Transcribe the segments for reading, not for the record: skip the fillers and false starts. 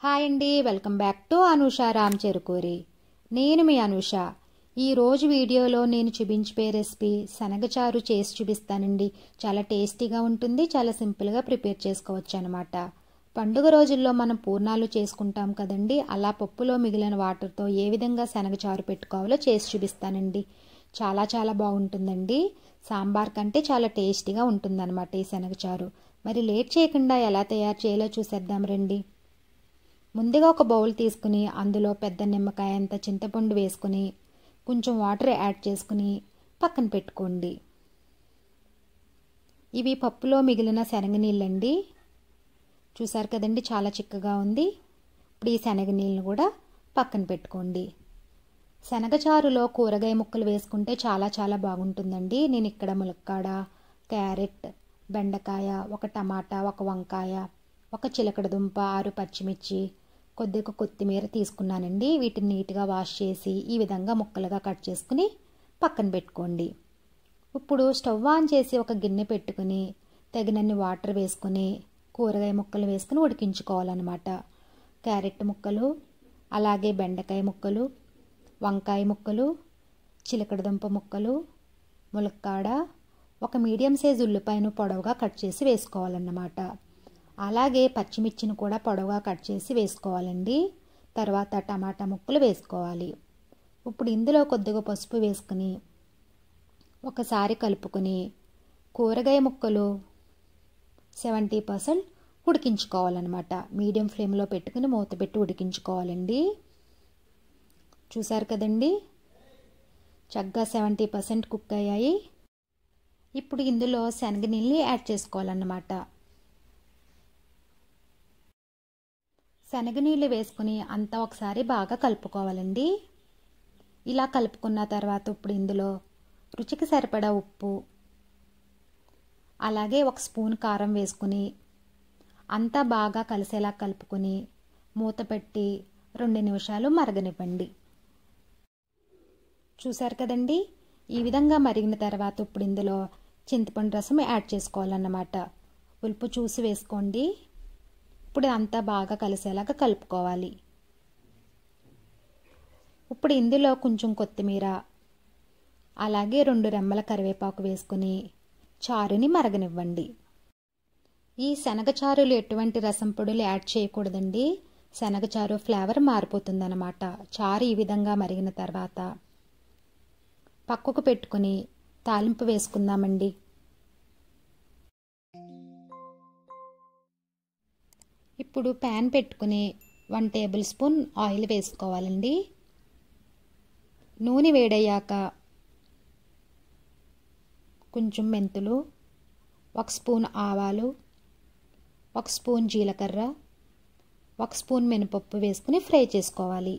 Hi అండి, welcome back to Anusha Ram Cherukuri. నేను మీ అనూష. ఈరోజు వీడియోలో నేను చూపించే రెసిపీ శనగచారు చేసి చూపిస్తానండి. చాలా టేస్టీగా ఉంటుంది, చాలా సింపుల్గా ప్రిపేర్ చేసుకోవచ్చు అనమాట. పండుగ రోజుల్లో మనం పూర్ణాలు చేసుకుంటాం కదండి, అలా పప్పులో మిగిలిన వాటర్తో ఏ విధంగా శనగచారు పెట్టుకోవాలో చేసి చూపిస్తానండి. చాలా చాలా బాగుంటుందండి. సాంబార్ కంటే చాలా టేస్టీగా ఉంటుందన్నమాట ఈ శనగచారు. మరి లేట్ చేయకుండా ఎలా తయారు చేయాలో చూసేద్దాం రండి. ముందుగా ఒక బౌల్ తీసుకుని అందులో పెద్ద నిమ్మకాయ అంత చింతపండు వేసుకుని కొంచెం వాటర్ యాడ్ చేసుకుని పక్కన పెట్టుకోండి. ఇవి పప్పులో మిగిలిన శనగనీళ్ళండి. చూసారు కదండి, చాలా చిక్కగా ఉంది. ఇప్పుడు ఈ శనగనీళ్ళను కూడా పక్కన పెట్టుకోండి. శనగచారులో కూరగాయ ముక్కలు వేసుకుంటే చాలా చాలా బాగుంటుందండి. నేను ఇక్కడ ములక్కాడ, క్యారెట్, బెండకాయ, ఒక టమాటా, ఒక వంకాయ, ఒక చిలకడ దుంప, 6 పచ్చిమిర్చి, కొద్దిగా కొత్తిమీర తీసుకున్నానండి. వీటిని నీట్గా వాష్ చేసి ఈ విధంగా ముక్కలుగా కట్ చేసుకుని పక్కన పెట్టుకోండి. ఇప్పుడు స్టవ్ ఆన్ చేసి ఒక గిన్నె పెట్టుకుని తగినన్ని వాటర్ వేసుకుని కూరగాయ ముక్కలు వేసుకుని ఉడికించుకోవాలన్నమాట. క్యారెట్ ముక్కలు, అలాగే బెండకాయ ముక్కలు, వంకాయ ముక్కలు, చిలకడదుంప ముక్కలు, ములక్కాడ, ఒక మీడియం సైజ్ ఉల్లిపాయను పొడవుగా కట్ చేసి వేసుకోవాలన్నమాట. అలాగే పచ్చిమిర్చిని కూడా పొడవుగా కట్ చేసి వేసుకోవాలండి. తర్వాత టమాటా ముక్కలు వేసుకోవాలి. ఇప్పుడు ఇందులో కొద్దిగా పసుపు వేసుకుని ఒకసారి కలుపుకొని కూరగాయ ముక్కలు 70% ఉడికించుకోవాలన్నమాట. మీడియం ఫ్లేమ్లో పెట్టుకుని మూత పెట్టి ఉడికించుకోవాలండి. చూసారు కదండి, చక్కగా 70% కుక్ అయ్యాయి. ఇప్పుడు ఇందులో శనగనీళ్ళని యాడ్ చేసుకోవాలన్నమాట. శనగనీళ్ళు వేసుకుని అంతా ఒకసారి బాగా కలుపుకోవాలండి. ఇలా కలుపుకున్న తర్వాత ఇప్పుడు ఇందులో రుచికి సరిపడా ఉప్పు, అలాగే 1 స్పూన్ కారం వేసుకుని అంతా బాగా కలిసేలా కలుపుకొని మూత పెట్టి 2 నిమిషాలు మరగనివ్వండి. చూసారు కదండి, ఈ విధంగా మరిగిన తర్వాత ఇప్పుడు ఇందులో చింతపండు రసం యాడ్ చేసుకోవాలన్నమాట. పులుపు చూసి వేసుకోండి. ఇప్పుడు అంతా బాగా కలిసేలాగా కలుపుకోవాలి. ఇప్పుడు ఇందులో కొంచెం కొత్తిమీర, అలాగే 2 రెమ్మల కరివేపాకు వేసుకుని చారుని మరగనివ్వండి. ఈ శనగచారులు ఎటువంటి రసం పొడులు యాడ్ చేయకూడదండి. శనగచారు ఫ్లేవర్ మారిపోతుందన్నమాట. చారు ఈ విధంగా మరిగిన తర్వాత పక్కకు పెట్టుకుని తాలింపు వేసుకుందామండి. ఇప్పుడు ప్యాన్ పెట్టుకుని 1 టేబుల్ స్పూన్ ఆయిల్ వేసుకోవాలండి. నూనె వేడయ్యాక కొంచెం మెంతులు, 1 స్పూన్ ఆవాలు, 1 స్పూన్ జీలకర్ర, 1 స్పూన్ మినపప్పు వేసుకుని ఫ్రై చేసుకోవాలి.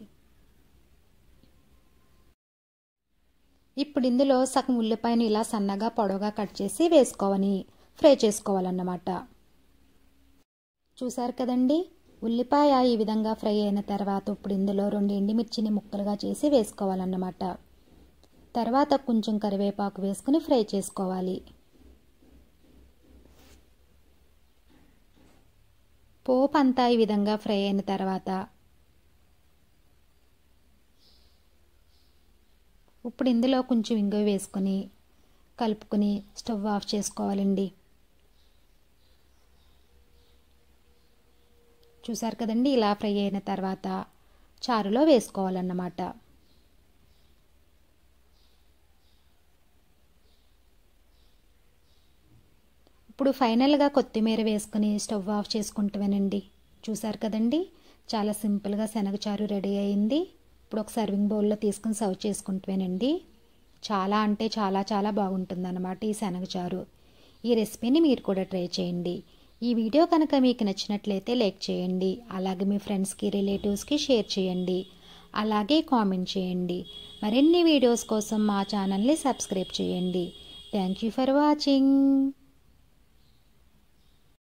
ఇప్పుడు ఇందులో సగం ఉల్లిపాయను ఇలా సన్నగా పొడవుగా కట్ చేసి వేసుకోవాలి, ఫ్రై చేసుకోవాలన్నమాట. చూసారు కదండి, ఉల్లిపాయ ఈ విధంగా ఫ్రై అయిన తర్వాత ఇప్పుడు ఇందులో 2 ఎండుమిర్చిని ముక్కలుగా చేసి వేసుకోవాలన్నమాట. తర్వాత కొంచెం కరివేపాకు వేసుకుని ఫ్రై చేసుకోవాలి. పోపు అంతా ఈ విధంగా ఫ్రై అయిన తర్వాత ఇప్పుడు ఇందులో కొంచెం ఇంగువ వేసుకుని కలుపుకొని స్టవ్ ఆఫ్ చేసుకోవాలండి. చూసారు కదండి, ఇలా ఫ్రై అయిన తర్వాత చారులో వేసుకోవాలన్నమాట. ఇప్పుడు ఫైనల్గా కొత్తిమీర వేసుకుని స్టవ్ ఆఫ్ చేసుకుంటామేనండి. చూసారు కదండి, చాలా సింపుల్గా శనగచారు రెడీ అయింది. ఇప్పుడు ఒక సర్వింగ్ బౌల్లో తీసుకుని సర్వ్ చేసుకుంటామేనండి. చాలా అంటే చాలా చాలా బాగుంటుందన్నమాట ఈ శనగచారు. ఈ రెసిపీని మీరు కూడా ట్రై చేయండి. ఈ వీడియో కనుక మీకు నచ్చినట్లయితే లైక్ చేయండి, అలాగే మీ ఫ్రెండ్స్కి, రిలేటివ్స్కి షేర్ చేయండి, అలాగే కామెంట్ చేయండి. మరిన్ని వీడియోస్ కోసం మా ఛానల్ని సబ్స్క్రైబ్ చేయండి. Thank you for watching.